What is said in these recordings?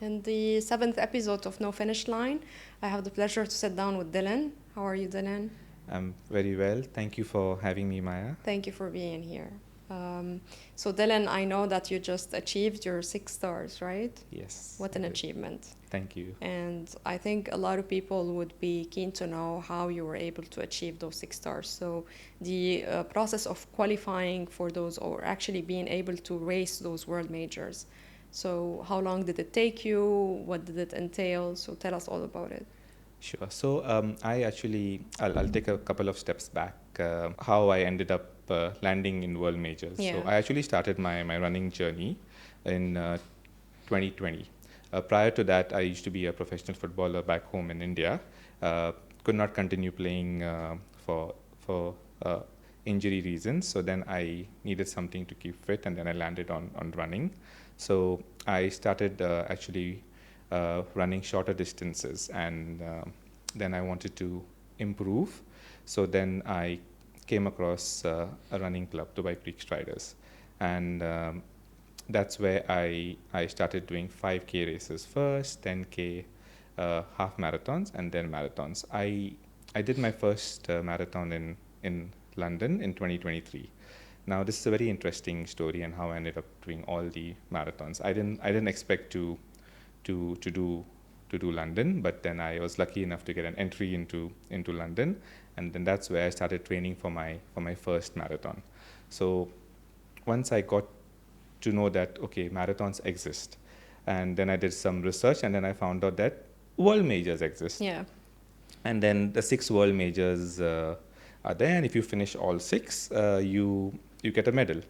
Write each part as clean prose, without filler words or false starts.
In the seventh episode of No Finish Line, I have the pleasure to sit down with Dylan. How are you, Dylan? I'm very well. Thank you for having me, Maya. Thank you for being here. So, Dylan, I know that you just achieved your 6 stars, right? Yes. What I an did. achievement. Thank you. And I think a lot of people would be keen to know how you were able to achieve those 6 stars. So, the process of qualifying for those, or actually being able to race those world majors. So, how long did it take you? What did it entail? So, tell us all about it. Sure. So I'll take a couple of steps back. How I ended up landing in world majors. Yeah. So I actually started my running journey in 2020. Prior to that, I used to be a professional footballer back home in India. Could not continue playing for injury reasons. So then I needed something to keep fit, and then I landed on running. So I started running shorter distances, and then I wanted to improve. So then I came across a running club, Dubai Creek Striders, and that's where I started doing 5K races first, 10K, half marathons, and then marathons. I did my first marathon in London in 2023. Now this is a very interesting story and how I ended up doing all the marathons. I didn't expect to do London, but then I was lucky enough to get an entry into London, and then that's where I started training for my first marathon. So once I got to know that okay, marathons exist, and then I did some research, and then I found out that world majors exist. Yeah. And then the 6 world majors are there, and if you finish all 6, you get a medal.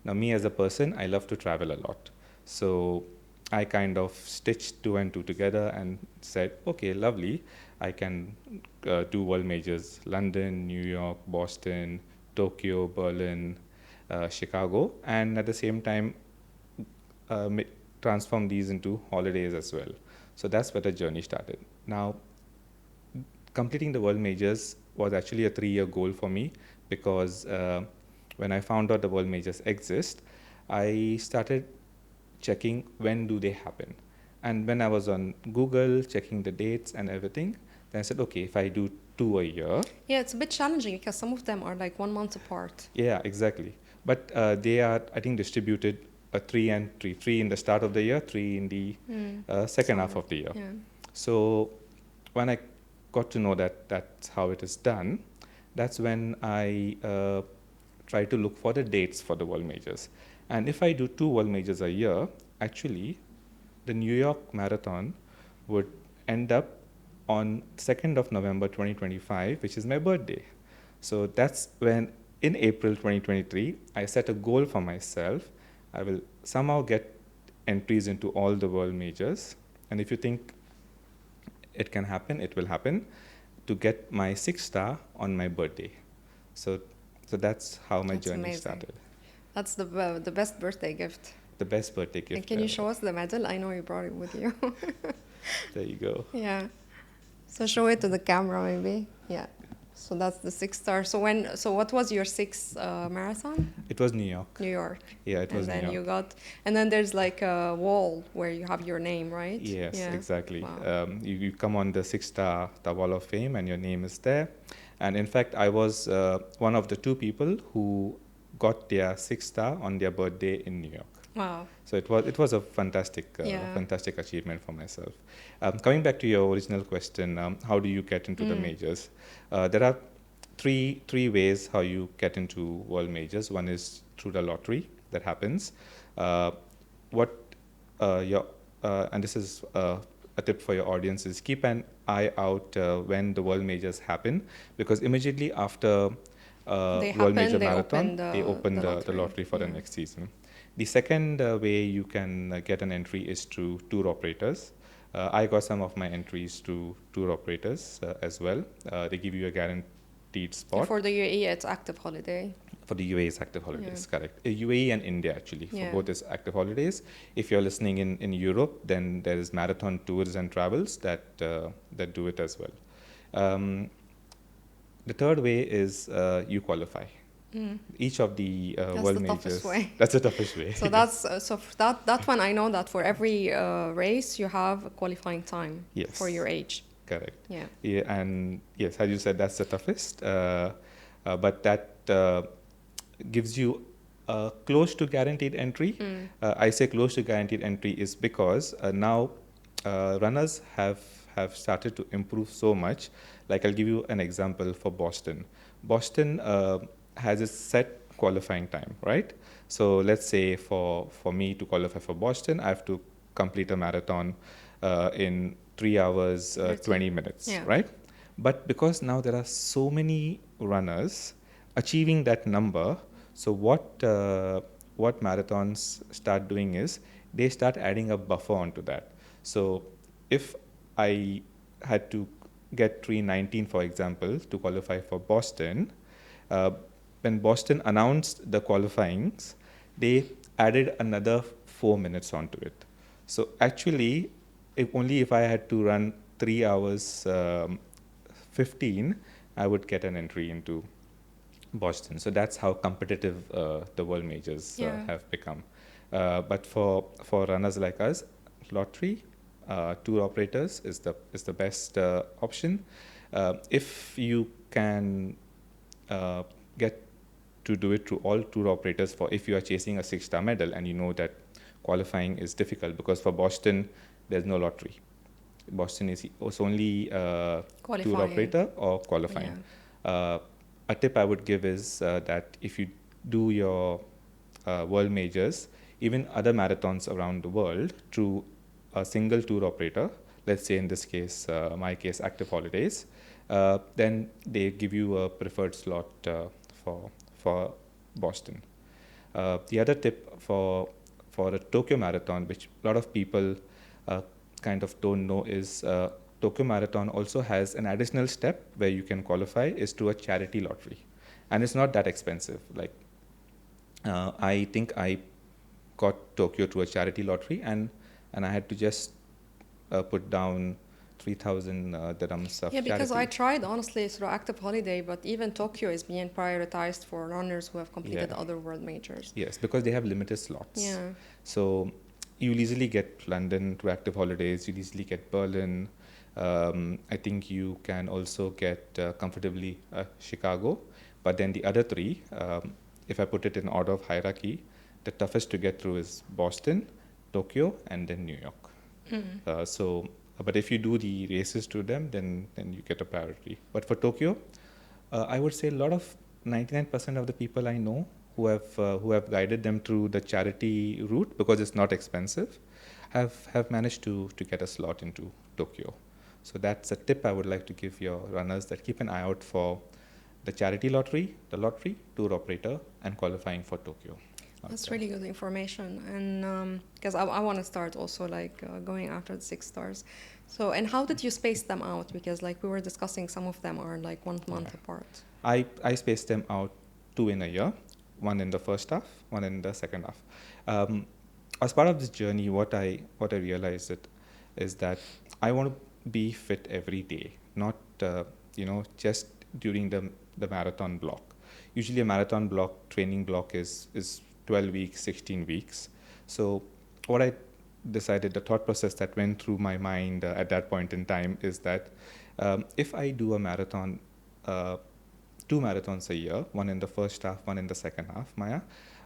Now, me as a person, I love to travel a lot, so I kind of stitched 2 and 2 together and said, okay, lovely, I can do world majors: London, New York, Boston, Tokyo, Berlin, Chicago, and at the same time transform these into holidays as well. So that's where the journey started. Now, completing the world majors was actually a 3-year goal for me, because when I found out the world majors exist, I started checking when do they happen. And when I was on Google checking the dates and everything, then I said, okay, if I do 2 a year. Yeah, it's a bit challenging because some of them are like 1 month apart. Yeah, exactly. But they are, I think, distributed 3 and 3. 3 in the start of the year, 3 in the second half of the year. Yeah. So when I got to know that that's how it is done, that's when I try to look for the dates for the world majors. And if I do 2 world majors a year, actually, the New York Marathon would end up on 2nd of November 2025, which is my birthday. So that's when, in April 2023, I set a goal for myself. I will somehow get entries into all the world majors. And if you think it can happen, it will happen, to get my 6-star on my birthday. So that's how my That's journey amazing. started. That's the best birthday gift. The best birthday gift. And can you show us the medal? I know you brought it with you. There you go. Yeah. So show it to the camera, maybe. Yeah. So that's the 6 star. So what was your 6th marathon? It was New York. New York. Yeah, it was And then New York. you got, and then there's like a wall where you have your name, right? Yes, Yeah. exactly. Wow. You come on the 6-star Wall of Fame, and your name is there. And in fact, I was one of the 2 people who got their 6-star on their birthday in New York. Wow. So it was a fantastic fantastic achievement for myself. Coming back to your original question, how do you get into the majors? There are three ways how you get into world majors. One is through the lottery that happens. And this is a tip for your audience, is keep an eye out when the world majors happen, because immediately after World Major Marathon, they open the lottery for the next season. The second way you can get an entry is through tour operators. I got some of my entries through tour operators as well. They give you a guaranteed spot. For the UAE, it's active holiday. For the UAE, it's active holidays, correct. UAE and India, actually, for both is active holidays. If you're listening in Europe, then there is Marathon Tours and Travels that do it as well. The third way is you qualify. Each of the That's world the majors. toughest way. That's the toughest way. So that's so that one I know that for every race you have a qualifying time for Yes. your age. Correct. Yeah. Yeah, and yes, as you said, that's the toughest. But that gives you close to guaranteed entry. I say close to guaranteed entry is because now runners have started to improve so much. Like I'll give you an example for Boston. Boston has a set qualifying time, right? So let's say for me to qualify for Boston, I have to complete a marathon in 3 hours 20 minutes, Yeah. right? But because now there are so many runners achieving that number, so what marathons start doing is they start adding a buffer onto that. So if I had to get 3:19, for example, to qualify for Boston, uh, when Boston announced the qualifyings, they added another 4 minutes onto it. So actually, if I had to run 3 hours 15, I would get an entry into Boston. So that's how competitive the world majors Yeah. have become. But for runners like us, lottery, tour operators is the best option. If you can get to do it through all tour operators, for if you are chasing a 6-star medal and you know that qualifying is difficult, because for Boston there's no lottery. Boston is only tour Qualifying. operator or qualifying. A tip I would give is that if you do your world majors, even other marathons around the world, through a single tour operator, let's say in this case, my case, Active Holidays, then they give you a preferred slot for Boston. The other tip for a Tokyo Marathon, which a lot of people kind of don't know, is Tokyo Marathon also has an additional step where you can qualify, is to a charity lottery, and it's not that expensive. Like I think I got Tokyo to a charity lottery, and I had to just put down 3,000 dirhams of Yeah, because I charity. tried honestly through Active Holiday, but even Tokyo is being prioritized for runners who have completed Yeah. other world majors. Yes, because they have limited slots. Yeah. So you'll easily get London to Active Holidays. You'll easily get Berlin. I think you can also get comfortably Chicago. But then the other three, if I put it in order of hierarchy, the toughest to get through is Boston, Tokyo, and then New York. But if you do the races to them, then you get a priority. But for Tokyo, I would say a lot of 99% of the people I know who have guided them through the charity route, because it's not expensive, have managed to get a slot into Tokyo. So that's a tip I would like to give your runners, that keep an eye out for the charity lottery, the lottery, tour operator, and qualifying for Tokyo. That's really good information, and because I want to start also going after the 6 stars. So, and how did you space them out? Because like we were discussing, some of them are like 1 month apart. I spaced them out 2 in a year, one in the first half, one in the second half. As part of this journey, what I realized is that I want to be fit every day, not just during the marathon block. Usually, a marathon block, training block is 12 weeks, 16 weeks. So what I decided, the thought process that went through my mind at that point in time, is that if I do a marathon, 2 marathons a year, one in the first half, one in the second half, Maya,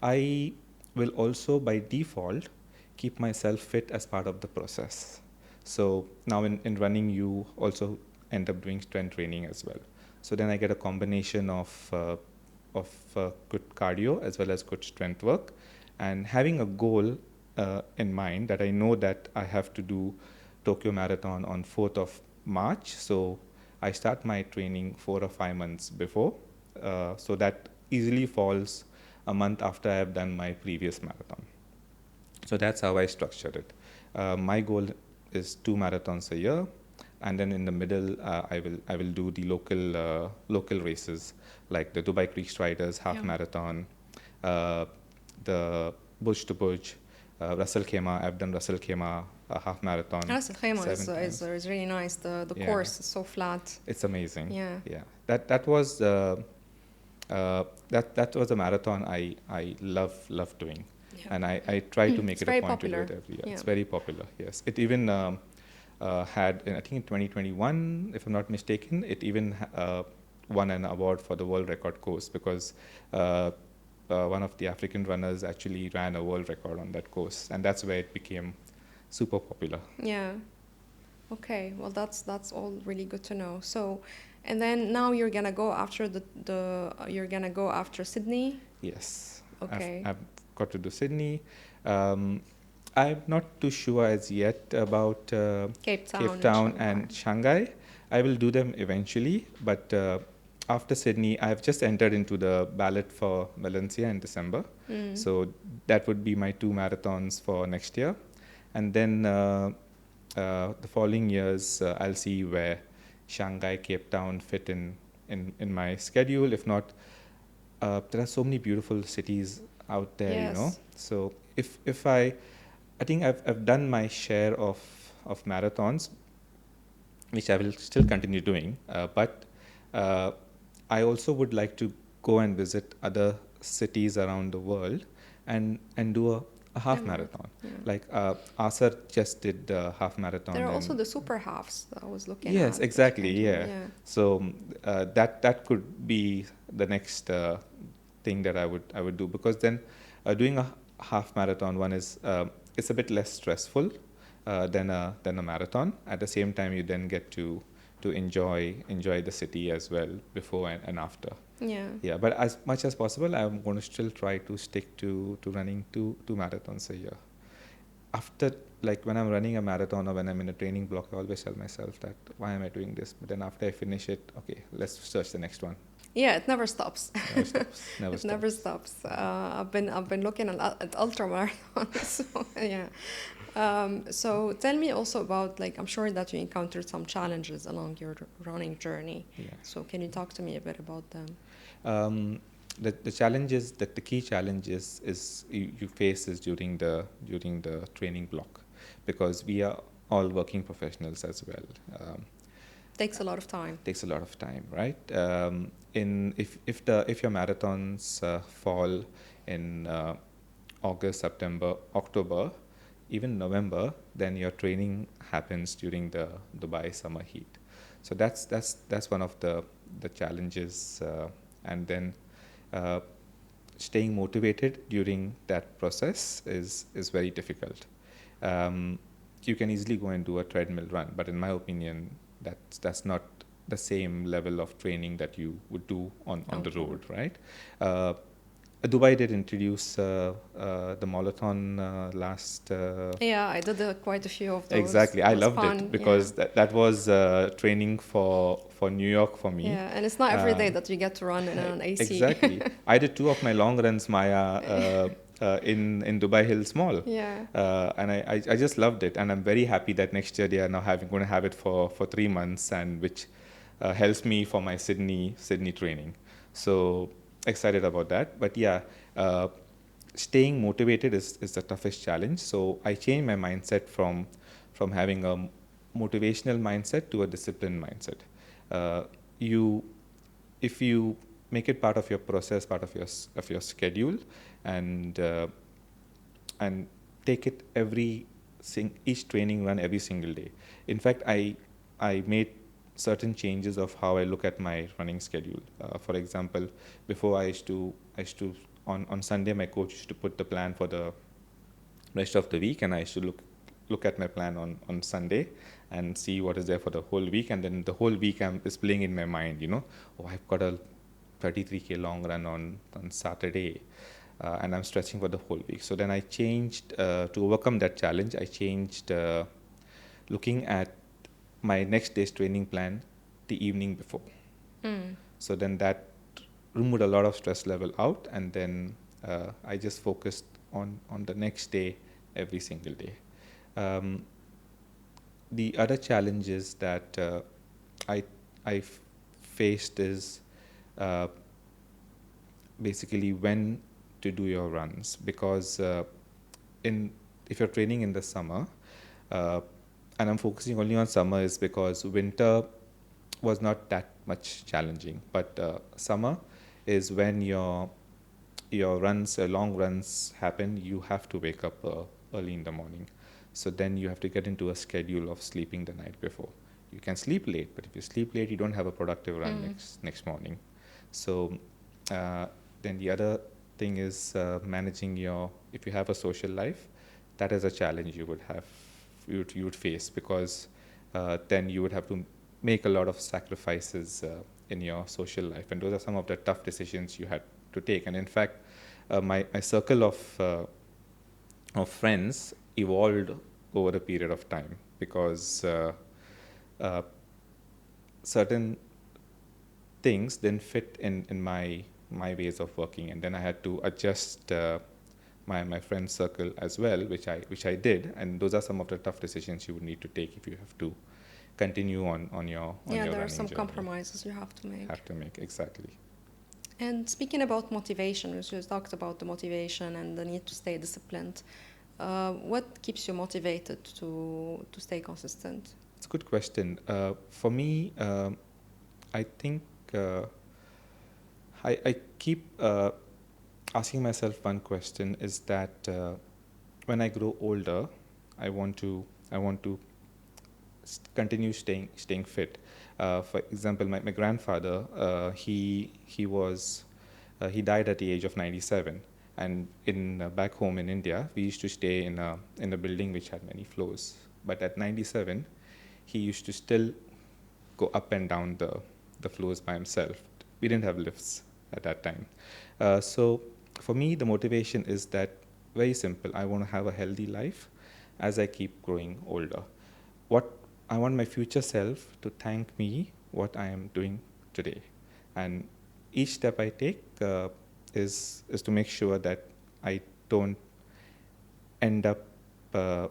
I will also by default keep myself fit as part of the process. So now in running, you also end up doing strength training as well. So then I get a combination of good cardio as well as good strength work, and having a goal in mind, that I know that I have to do Tokyo Marathon on 4th of March. So I start my training 4 or 5 months before, so that easily falls a month after I have done my previous marathon. So that's how I structured it. My goal is 2 marathons a year, and then in the middle, I will do the local races, like the Dubai Creek Striders half marathon, the Burj to Burj, Ras Al Khaimah. I've done Ras Al Khaimah half marathon. Ras Al Khaimah 7 times. is really nice. The course is so flat. It's amazing. Yeah. That was that was a marathon I love doing, Yeah. and I try to make It's it a very point to do popular. it every year. Yeah. It's very popular. Yes, it even had I think in 2021, if I'm not mistaken, it even won an award for the world record course because. One of the African runners actually ran a world record on that course, and that's where it became super popular. Yeah. Okay. Well, that's all really good to know. So, and then now you're gonna go after you're gonna go after Sydney. Yes, Okay. I've got to do Sydney. Um, I'm not too sure as yet about Cape Town Cape and Town Shanghai. and Shanghai. I will do them eventually, but after Sydney, I've just entered into the ballot for Valencia in December. Mm. So that would be my 2 marathons for next year. And then the following years, I'll see where Shanghai, Cape Town fit in my schedule. If not, there are so many beautiful cities out there, you know. Yes. So if I think I've done my share of marathons, which I will still continue doing. But I also would like to go and visit other cities around the world and do a half Yeah, marathon. yeah. Like Asar just did a half marathon. There are also And the super halves that I was looking yes, at, which you exactly. can do. Yeah. Yeah. So that could be the next thing that I would do, because then doing a half marathon one is it's a bit less stressful than a marathon. At the same time, you then get to enjoy the city as well before and after. Yeah. Yeah, but as much as possible, I'm going to still try to stick to running two marathons a year. After, like, when I'm running a marathon or when I'm in a training block, I always tell myself that why am I doing this? But then after I finish it, okay, let's search the next one. Yeah, it never stops. Never stops. Never It stops. never stops. I've been looking at ultra marathons. So yeah. So tell me also about, like, I'm sure that you encountered some challenges along your running journey. Yeah. So can you talk to me a bit about them? The challenges, that the key challenges is you face is during the training block, because we are all working professionals as well. Takes a lot of time. Takes a lot of time, right? If your marathons fall in August, September, October, even November, then your training happens during the Dubai summer heat. So that's one of the challenges, and then staying motivated during that process is very difficult. You can easily go and do a treadmill run, but in my opinion, that's not the same level of training that you would do on the road, right? Dubai did introduce the Molothon last. Yeah, I did quite a few of those. Exactly, I It was loved fun, it because yeah. that was training for New York for me. Yeah, and it's not every day that you get to run in an AC. Exactly. I did 2 of my long runs, Maya, in Dubai Hills Mall. Yeah. And I just loved it, and I'm very happy that next year they are now going to have it for 3 months, and which helps me for my Sydney training. So excited about that. But yeah, staying motivated is the toughest challenge. So I changed my mindset from having a motivational mindset to a disciplined mindset. If you make it part of your process, part of your schedule, and take it each training run every single day. In fact, I made certain changes of how I look at my running schedule. For example, before I used to on Sunday, my coach used to put the plan for the rest of the week, and I used to look at my plan on Sunday and see what is there for the whole week, and then the whole week is playing in my mind, oh, I've got a 33K long run on Saturday, and I'm stretching for the whole week. So then I changed, to overcome that challenge, I changed looking at my next day's training plan the evening before. So then that removed a lot of stress level out, and then I just focused on the next day every single day. The other challenges that I faced is basically when to do your runs, because if you're training in the summer, and I'm focusing only on summer is because winter was not that much challenging, but summer is when your runs, long runs happen, you have to wake up early in the morning. So then you have to get into a schedule of sleeping the night before. You can sleep late, but if you sleep late, you don't have a productive run next morning. So uh, then the other thing is managing your, if you have a social life, that is a challenge you would face, because then you would have to make a lot of sacrifices in your social life, and those are some of the tough decisions you had to take. And in fact, my circle of friends evolved over a period of time, because uh, certain things didn't fit in my ways of working, and then I had to adjust my friend circle as well, which I did. And those are some of the tough decisions you would need to take if you have to continue on your Yeah, there are running some journey. compromises you have to make. Have to make, exactly. And speaking about motivation, which you talked about the motivation and the need to stay disciplined, what keeps you motivated to stay consistent? It's a good question. For me, I think I keep asking myself one question, is that when I grow older, I want to continue staying fit. For example, my grandfather, he died at the age of 97, and in back home in India, we used to stay in a building which had many floors. But at 97, he used to still go up and down the floors by himself. We didn't have lifts at that time. So for me, the motivation is that very simple. I want to have a healthy life as I keep growing older. What I want my future self to thank me what I am doing today, and each step I take is to make sure that I don't end up that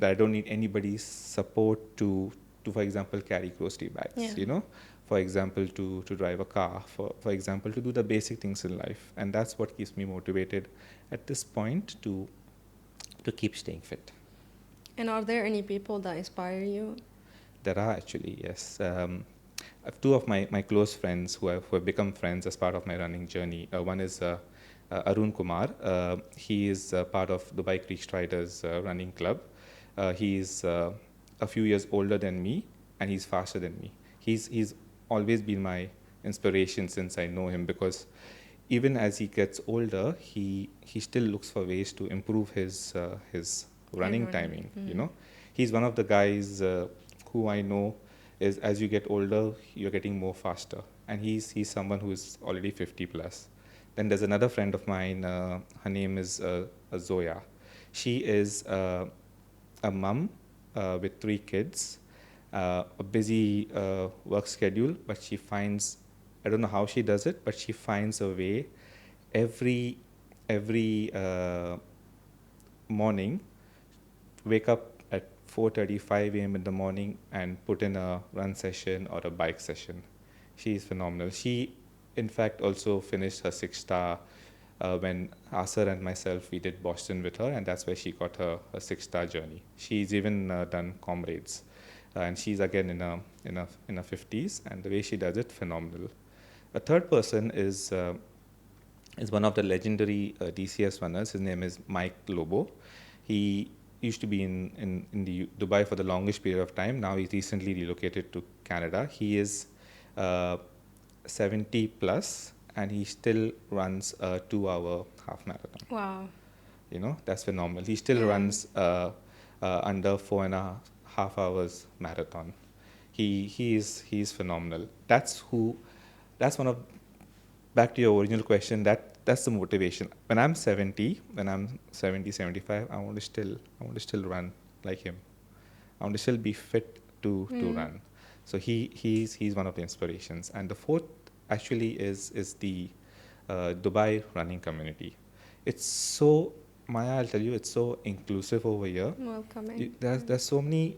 I don't need anybody's support to for example carry grocery bags. Yeah. For example, to drive a car, for example, to do the basic things in life. And that's what keeps me motivated at this point to keep staying fit. And are there any people that inspire you? There are actually, yes. I have two of my close friends who have become friends as part of my running journey. One is Arun Kumar. He is part of Dubai Creek Striders running club. He is a few years older than me, and he's faster than me. He's always been my inspiration since I know him, because even as he gets older, he still looks for ways to improve his running timing. He's one of the guys who I know is, as you get older, you're getting more faster, and he's someone who is already 50 plus. Then there's another friend of mine. Her name is Zoya. She is a mum with 3 kids, a busy work schedule, but she finds, I don't know how she does it, but she finds a way every morning, wake up at 4:35 a.m. in the morning and put in a run session or a bike session. She is phenomenal. She, in fact, also finished her 6-star when Asar and myself, we did Boston with her, and that's where she got her 6-star journey. She's even done Comrades, and she's again in her 50s, and the way she does it, phenomenal. A third person is one of the legendary DCS runners. His name is Mike Lobo. He used to be in the Dubai for the longest period of time. Now he's recently relocated to Canada. He is 70 plus, and he still runs a 2-hour half marathon. Wow. That's phenomenal. He still runs under 4.5 hours marathon. He's phenomenal. That's one of, back to your original question, that's the motivation. When I'm 70, 75, I want to still run like him. I want to still be fit to run. So he's one of the inspirations. And the fourth actually is the Dubai running community. It's so, Maya, I'll tell you, it's so inclusive over here. Welcoming. There's so many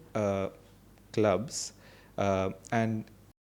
clubs, and